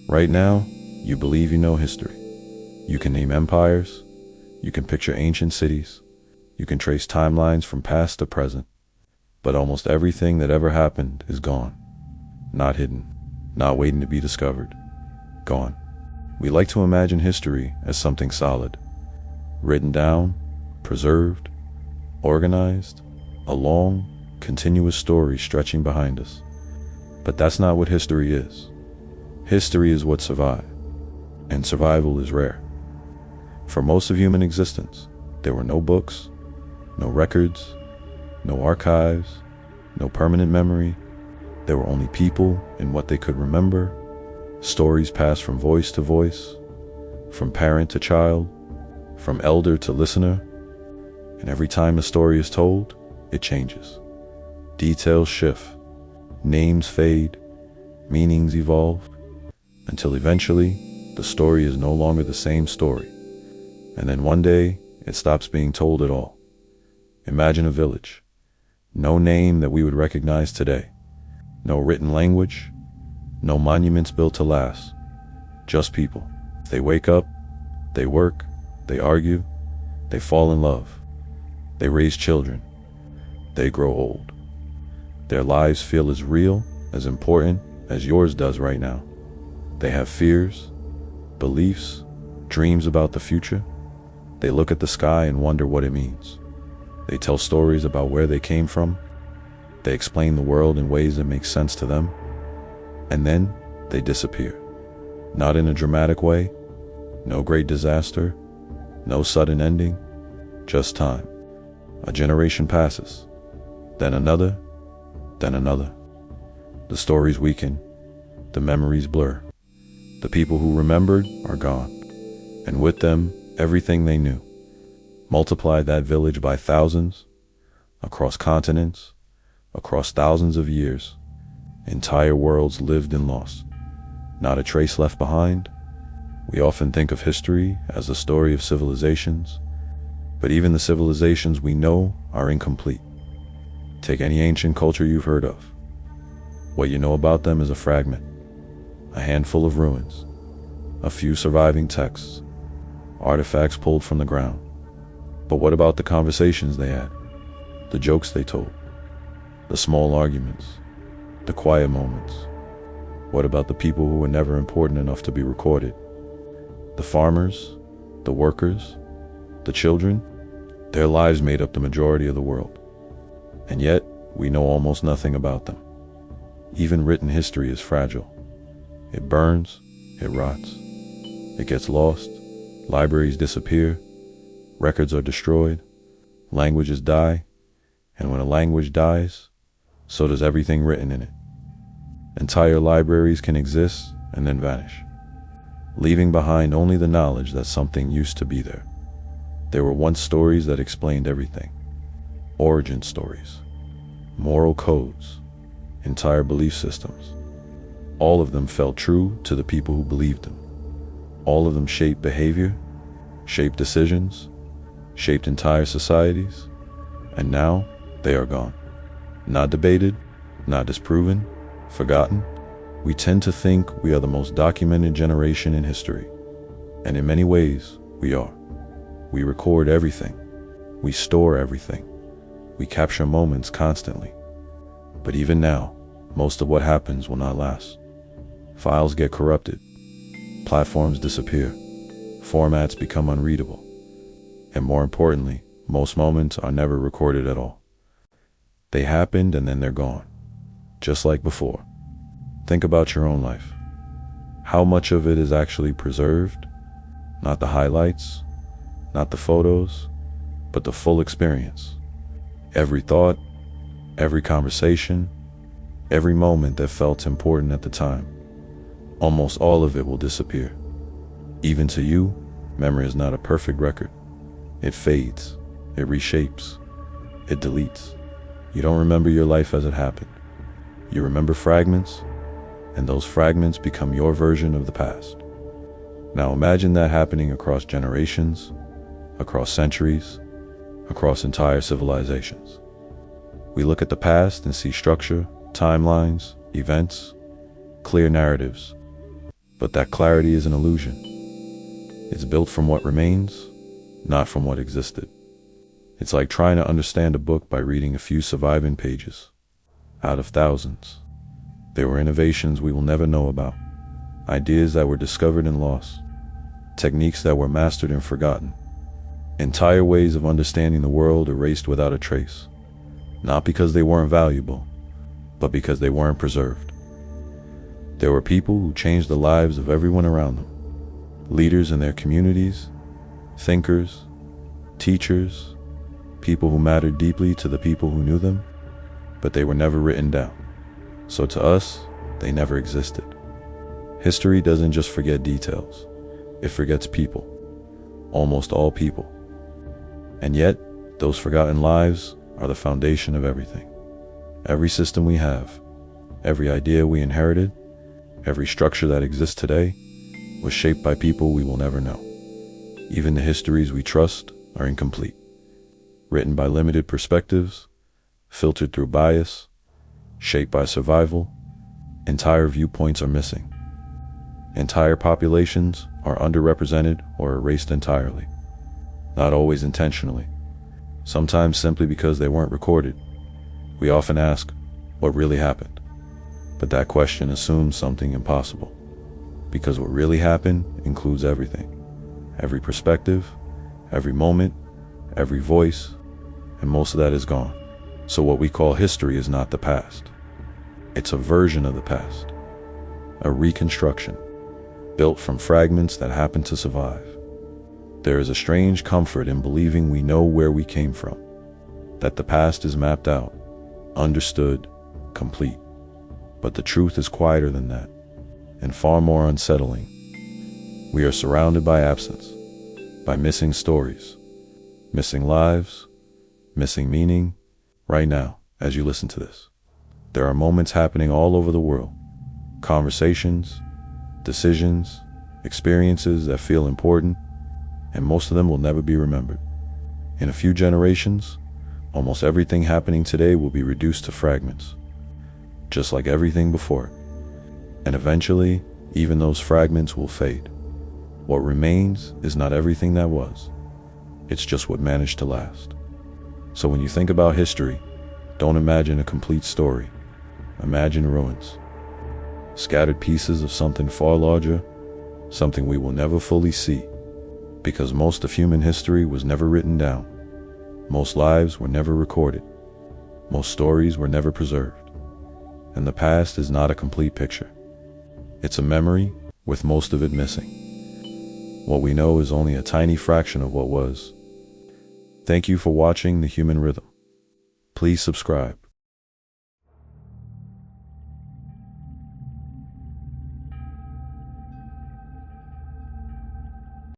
Right now, you believe you know history. You can name empires, you can picture ancient cities, you can trace timelines from past to present. But almost everything that ever happened is gone. Not hidden, not waiting to be discovered. Gone. We like to imagine history as something solid, written down, preserved, organized, a long, continuous story stretching behind us. But that's not what history is. History is what survived, and survival is rare. For most of human existence, there were no books, no records, no archives, no permanent memory. There were only people and what they could remember, stories passed from voice to voice, from parent to child, from elder to listener. And every time a story is told, it changes. Details shift, names fade, meanings evolve, until eventually the story is no longer the same story. And then one day, it stops being told at all. Imagine a village. No name that we would recognize today. No written language. No monuments built to last. Just people. They wake up, they work, they argue, they fall in love. They raise children. They grow old. Their lives feel as real, as important as yours does right now. They have fears, beliefs, dreams about the future. They look at the sky and wonder what it means. They tell stories about where they came from. They explain the world in ways that make sense to them. And then they disappear. Not in a dramatic way, no great disaster, no sudden ending, just time. A generation passes, then another, then another. The stories weaken, the memories blur. The people who remembered are gone, and with them, everything they knew. Multiply that village by thousands, across continents, across thousands of years. Entire worlds lived and lost. Not a trace left behind. We often think of history as the story of civilizations, but even the civilizations we know are incomplete. Take any ancient culture you've heard of. What you know about them is a fragment, a handful of ruins, a few surviving texts, artifacts pulled from the ground. But what about the conversations they had, the jokes they told, the small arguments, the quiet moments? What about the people who were never important enough to be recorded? The farmers, the workers, the children? Their lives made up the majority of the world. And yet, we know almost nothing about them. Even written history is fragile. It burns, it rots, it gets lost, libraries disappear, records are destroyed, languages die, and when a language dies, so does everything written in it. Entire libraries can exist and then vanish, leaving behind only the knowledge that something used to be there. There were once stories that explained everything. Origin stories, moral codes, entire belief systems. All of them felt true to the people who believed them. All of them shaped behavior, shaped decisions, shaped entire societies, and now they are gone. Not debated, not disproven, forgotten. We tend to think we are the most documented generation in history, and in many ways, we are. We record everything. We store everything. We capture moments constantly. But even now, most of what happens will not last. Files get corrupted. Platforms disappear. Formats become unreadable. And more importantly, most moments are never recorded at all. They happened and then they're gone. Just like before. Think about your own life. How much of it is actually preserved? Not the highlights, not the photos, but the full experience. Every thought, every conversation, every moment that felt important at the time. Almost all of it will disappear. Even to you, memory is not a perfect record. It fades, it reshapes, it deletes. You don't remember your life as it happened. You remember fragments, and those fragments become your version of the past. Now imagine that happening across generations, across centuries, across entire civilizations. We look at the past and see structure, timelines, events, clear narratives. But that clarity is an illusion. It's built from what remains, not from what existed. It's like trying to understand a book by reading a few surviving pages out of thousands. There were innovations we will never know about, ideas that were discovered and lost, techniques that were mastered and forgotten, entire ways of understanding the world erased without a trace, not because they weren't valuable, but because they weren't preserved. There were people who changed the lives of everyone around them, leaders in their communities, thinkers, teachers, people who mattered deeply to the people who knew them, but they were never written down. So to us, they never existed. History doesn't just forget details, it forgets people, almost all people. And yet, those forgotten lives are the foundation of everything. Every system we have, every idea we inherited, every structure that exists today was shaped by people we will never know. Even the histories we trust are incomplete, written by limited perspectives, filtered through bias, shaped by survival. Entire viewpoints are missing. Entire populations are underrepresented or erased entirely. Not always intentionally, sometimes simply because they weren't recorded. We often ask, what really happened? But that question assumes something impossible, because what really happened includes everything. Every perspective, every moment, every voice, and most of that is gone. So what we call history is not the past. It's a version of the past, a reconstruction, built from fragments that happen to survive. There is a strange comfort in believing we know where we came from, that the past is mapped out, understood, complete. But the truth is quieter than that, and far more unsettling. We are surrounded by absence, by missing stories, missing lives, missing meaning. Right now, as you listen to this, there are moments happening all over the world, conversations, decisions, experiences that feel important, and most of them will never be remembered. In a few generations, almost everything happening today will be reduced to fragments, just like everything before it. And eventually, even those fragments will fade. What remains is not everything that was. It's just what managed to last. So when you think about history, don't imagine a complete story. Imagine ruins. Scattered pieces of something far larger, something we will never fully see. Because most of human history was never written down. Most lives were never recorded. Most stories were never preserved. And the past is not a complete picture. It's a memory with most of it missing. What we know is only a tiny fraction of what was. Thank you for watching The Human Rhythm. Please subscribe.